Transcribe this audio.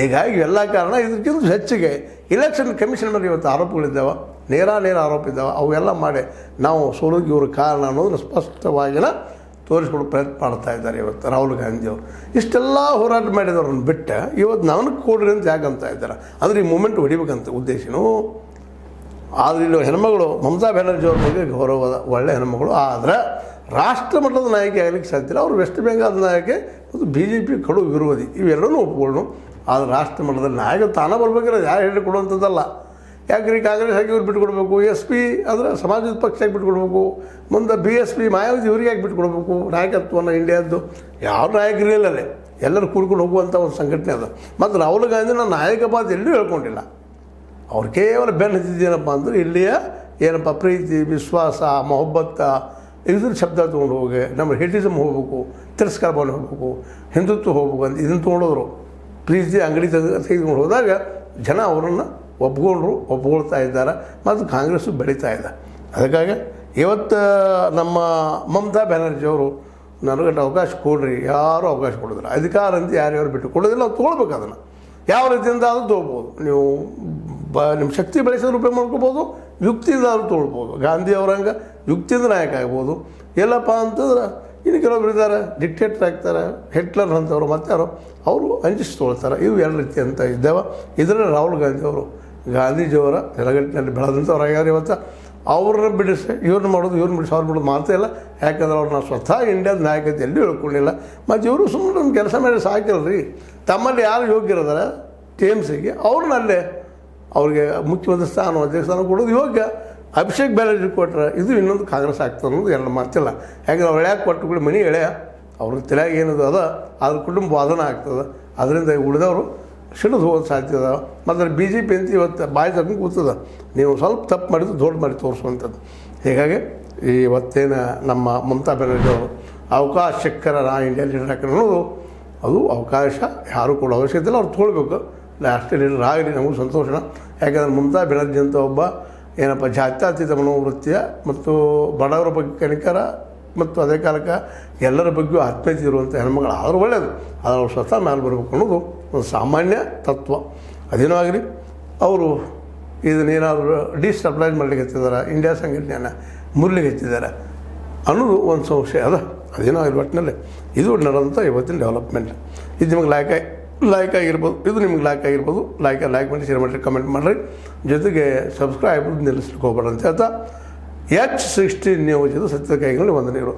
ಹೀಗಾಗಿ ಎಲ್ಲ ಕಾರಣ ಇದಕ್ಕಿಂತ ಹೆಚ್ಚಿಗೆ ಇಲೆಕ್ಷನ್ ಕಮಿಷನ್ ಮೇಲೆ ಇವತ್ತು ಆರೋಪಗಳಿದ್ದಾವೆ, ನೇರ ಆರೋಪ ಇದ್ದಾವೆ. ಅವೆಲ್ಲ ಮಾಡಿ ನಾವು ಸೋಲಿಗೆ ಇವ್ರ ಕಾರಣ ಅನ್ನೋದನ್ನು ಸ್ಪಷ್ಟವಾಗಿನ ತೋರಿಸ್ಕೊಡೋ ಪ್ರಯತ್ನ ಮಾಡ್ತಾ ಇದ್ದಾರೆ ಇವತ್ತು ರಾಹುಲ್ ಗಾಂಧಿಯವರು. ಇಷ್ಟೆಲ್ಲ ಹೋರಾಟ ಮಾಡಿದವ್ರನ್ನ ಬಿಟ್ಟು ಇವತ್ತು ನನಗೆ ಕೊಡ್ರಿ ಅಂತ ಯಾಕೆ ಅಂತ ಇದ್ದಾರೆ ಅಂದರೆ ಈ ಮೂಮೆಂಟ್ ಹೊಡಿಬೇಕಂತ ಉದ್ದೇಶನೂ. ಆದರೆ ಇಲ್ಲಿ ಹೆಣ್ಮಗಳು ಮಮತಾ ಬ್ಯಾನರ್ಜಿ ಅವ್ರ ಬಗ್ಗೆ ಗೌರವದ ಒಳ್ಳೆ ಹೆಣ್ಮಗಳು, ಆದರೆ ರಾಷ್ಟ್ರ ಮಟ್ಟದ ನಾಯಕಿ ಆಗಲಿಕ್ಕೆ ಸಾಧ್ಯ ಇಲ್ಲ. ಅವರು ವೆಸ್ಟ್ ಬೆಂಗಾಲ್ ನಾಯಕಿ ಮತ್ತು BJP ಕಡು ವಿರೋಧಿ ಇವೆರಡೂ ಒಪ್ಕೊಂಡು, ಆದರೆ ರಾಷ್ಟ್ರ ಮಟ್ಟದಲ್ಲಿ ನಾಯಕ ತಾನೇ ಬರ್ಬೇಕಾದ್ರೆ ಯಾರು ಹೇಳಿ ಕೊಡುವಂಥದ್ದಲ್ಲ. ಯಾಕ್ರಿ ಕಾಂಗ್ರೆಸ್ ಹಾಕಿ ಇವ್ರು ಬಿಟ್ಕೊಡ್ಬೇಕು, SP ಅಂದರೆ ಸಮಾಜದ ಪಕ್ಷಕ್ಕೆ ಬಿಟ್ಕೊಡ್ಬೇಕು, ಮುಂದೆ BSP ಮಾಯಾವತಿ ಇವರಿಗೆ ಯಾಕೆ ಬಿಟ್ಕೊಡ್ಬೇಕು ನಾಯಕತ್ವನ ಇಂಡಿಯಾದ್ದು? ಯಾವ ನಾಯಕರಿಲ್ಲದೆ ಎಲ್ಲರೂ ಕೂಡ್ಕೊಂಡು ಹೋಗುವಂಥ ಒಂದು ಸಂಘಟನೆ ಅದು. ಮತ್ತು ರಾಹುಲ್ ಗಾಂಧಿನ ನಾಯಕ ಪಾದ ಎಲ್ಲೂ ಹೇಳ್ಕೊಂಡಿಲ್ಲ. ಅವ್ರು ಕೇವಲ ಬೆನ್ನು ಹತ್ತಿದ್ದೇನಪ್ಪ ಅಂದ್ರೆ ಇಲ್ಲಿಯ ಏನಪ್ಪ ಪ್ರೀತಿ, ವಿಶ್ವಾಸ, ಮೊಹಬ್ಬತ್ತ ಇದ್ರ ಶಬ್ದ ತೊಗೊಂಡು ಹೋಗಿ ನಮ್ಮ ಹೆಟಿಸಮ್ ಹೋಗ್ಬೇಕು, ತಿರಸ್ಕಾರ ಭಾವನೆ ಹೋಗ್ಬೇಕು, ಹಿಂದುತ್ವ ಹೋಗ್ಬೇಕು ಅಂತ ಇದನ್ನು ತೊಗೊಂಡೋದ್ರು. ಪ್ರೀತಿ ಅಂಗಡಿ ತೆಗೆದುಕೊಂಡು ಹೋದಾಗ ಜನ ಅವರನ್ನು ಒಪ್ಕೊಳ್ತಾ ಇದ್ದಾರೆ ಮತ್ತು ಕಾಂಗ್ರೆಸ್ಸು ಬೆಳೀತಾ ಇದೆ. ಅದಕ್ಕಾಗಿ ಇವತ್ತು ನಮ್ಮ ಮಮತಾ ಬ್ಯಾನರ್ಜಿ ಅವರು ನನಗೆ ಅವಕಾಶ ಕೊಡ್ರಿ, ಯಾರೂ ಅವಕಾಶ ಕೊಡೋದಿಲ್ಲ. ಅಧಿಕಾರ ಅಂತ ಯಾರ್ಯಾರು ಬಿಟ್ಟು ಕೊಡೋದಿಲ್ಲ, ಅವ್ರು ತೊಗೊಳ್ಬೇಕು. ಅದನ್ನು ಯಾವ ರೀತಿಯಿಂದ ಆದರೂ ತೊಗೊಳ್ಬೋದು. ನೀವು ನಿಮ್ಮ ಶಕ್ತಿ ಬೆಳೆಸೋದು ಉಪಯೋಗ ಮಾಡ್ಕೋಬೋದು, ಯುಕ್ತಿಯಿಂದ ಆದರೂ ತೊಗೊಳ್ಬೋದು. ಗಾಂಧಿ ಅವ್ರಂಗೆ ಯುಕ್ತಿಯಿಂದ ನಾಯಕ ಆಗ್ಬೋದು. ಎಲ್ಲಪ್ಪ ಅಂತಂದ್ರೆ ಇನ್ನು ಕೆಲವೊಬ್ರು ಇದ್ದಾರೆ ಡಿಕ್ಟೇಟರ್ ಆಗ್ತಾರೆ, ಹಿಟ್ಲರ್ ಅಂತವರು ಮತ್ತು ಯಾರು ಅವರು ಅಂಜಿಸಿ ತೊಗೊಳ್ತಾರೆ. ಇವು ಎರಡು ರೀತಿ ಅಂತ ಇದ್ದಾವೆ. ಇದರಲ್ಲಿ ರಾಹುಲ್ ಗಾಂಧೀಜಿಯವರ ನೆಲಗಟ್ಟಿನಲ್ಲಿ ಬೆಳೆದಂಥವ್ರು ಆಗ್ಯಾರ. ಇವತ್ತು ಅವ್ರನ್ನ ಬಿಡಿಸಿ ಇವ್ರನ್ನ ಮಾಡೋದು, ಇವ್ರನ್ನ ಬಿಡಿಸಿ ಅವ್ರು ಬಿಡೋದು ಮಾಡ್ತಾ ಇಲ್ಲ. ಯಾಕಂದ್ರೆ ಅವ್ರನ್ನ ಸ್ವತಃ ಇಂಡಿಯಾದ ನಾಯಕತೆ ಎಲ್ಲೂ ಹೇಳ್ಕೊಂಡಿಲ್ಲ. ಮತ್ತು ಇವರು ಸುಮ್ಮನೆ ಒಂದು ಕೆಲಸ ಮಾಡಿ ಸಾಕಿಲ್ರಿ. ತಮ್ಮಲ್ಲಿ ಯಾರು ಯೋಗ್ಯರಿದ್ದಾರೆ TMCಗೆ ಅವ್ರನ್ನಲ್ಲೇ ಅವ್ರಿಗೆ ಮುಖ್ಯಮಂತ್ರಿ ಸ್ಥಾನ, ಅಧ್ಯಕ್ಷ ಸ್ಥಾನ ಕೊಡೋದು ಯೋಗ್ಯ. ಅಭಿಷೇಕ್ ಬ್ಯಾನರ್ಜಿ ಕೊಟ್ಟರೆ ಇದು ಇನ್ನೊಂದು ಕಾಂಗ್ರೆಸ್ ಆಗ್ತದೆ ಅನ್ನೋದು ಎರಡು ಮಾತಿಲ್ಲ. ಯಾಕಂದ್ರೆ ಅವ್ರು ಎಳ್ಯಾಕೆ ಕೊಟ್ಟುಗಳು ಮನೆ ಎಳೆಯ ಅವ್ರ ತಲೆಯಾಗ ಏನದು ಅದ ಅದ್ರ ಕುಟುಂಬ ವಾದನ ಆಗ್ತದೆ. ಅದರಿಂದ ಉಳಿದವರು ಸಿಡಿದು ಹೋಗೋದು ಸಾಧ್ಯ ಅದ. ಮತ್ತು BJP ಅಂತ ಇವತ್ತು ಬಾಯಿ ತಗೊಂಡು ಕೂತದ. ನೀವು ಸ್ವಲ್ಪ ತಪ್ಪು ಮಾಡಿದ್ದು ದೊಡ್ಡ ಮಾಡಿ ತೋರಿಸುವಂಥದ್ದು. ಹೀಗಾಗಿ ಇವತ್ತೇನು ನಮ್ಮ ಮಮತಾ ಬ್ಯಾನರ್ಜಿ ಅವರು ಅವಕಾಶಕ್ಕರ ಇಂಡಿಯಾ ಲೀಡರ್ ಹಾಕಿ ಅನ್ನೋದು ಅದು ಅವಕಾಶ ಯಾರೂ ಕೂಡ ಅವಶ್ಯಕತೆ ಇಲ್ಲ. ಅವ್ರು ತೊಗೊಳ್ಬೇಕು, ರಾಷ್ಟ್ರೀಯ ಲೀಡರ್ ಆಗಲಿ, ನಮಗೂ ಸಂತೋಷನ. ಯಾಕಂದರೆ ಮಮತಾ ಬ್ಯಾನರ್ಜಿ ಅಂತ ಒಬ್ಬ ಏನಪ್ಪ ಜಾತ್ಯತೀತ ಮನೋವೃತ್ತಿಯ ಮತ್ತು ಬಡವರ ಬಗ್ಗೆ ಕನಿಕರ ಮತ್ತು ಅದೇ ಕಾಲಕ್ಕೆ ಎಲ್ಲರ ಬಗ್ಗೆಯೂ ಆತ್ಮೀಯತೆ ಇರುವಂಥ ಹೆಣ್ಮಗಳು ಆದರೂ ಒಳ್ಳೆಯದು. ಆದರೆ ಅವ್ರು ಸ್ವತಃ ಮೇಲೆ ಬರಬೇಕು ಅನ್ನೋದು ಒಂದು ಸಾಮಾನ್ಯ ತತ್ವ. ಅದೇನೋ ಆಗಲಿ, ಅವರು ಇದನ್ನೇನಾದರೂ ಡಿಸ್ಟೆಬ್ಲೈಸ್ ಮಾಡಲಿಕ್ಕೆ ಹತ್ತಿದ್ದಾರೆ, ಇಂಡಿಯಾ ಸಂಘಟನೆಯನ್ನು ಮುರ್ಲಿಕ್ಕೆ ಹತ್ತಿದ್ದಾರೆ ಅನ್ನೋದು ಒಂದು ಸಂಶಯ ಅದ. ಅದೇನೋ ಆಗಲಿ, ಒಟ್ಟಿನಲ್ಲಿ ಇದು ನಡೆದಂಥ ಇವತ್ತಿನ ಡೆವಲಪ್ಮೆಂಟ್. ಇದು ನಿಮಗೆ ಲೈಕ್ ಆಗಿರ್ಬೋದು, ಇದು ನಿಮ್ಗೆ ಲೈಕ್ ಆಗಿರ್ಬೋದು. ಲೈಕ್ ಮಾಡಿ, ಶೇರ್ ಮಾಡಿರಿ, ಕಮೆಂಟ್ ಮಾಡಿರಿ. ಜೊತೆಗೆ ಸಬ್ಸ್ಕ್ರೈಬ್ ನಿಲ್ಲಿಸ್ಲಿಕ್ಕೆ ಹೋಗ್ಬೇಡ ಅಂತ ಹೇಳ್ತಾ H16 ನ್ಯೂಸ್ ಇದು ಸತ್ಯದ ಕೈಗಳಲ್ಲಿ ವಂದನೆಗಳು.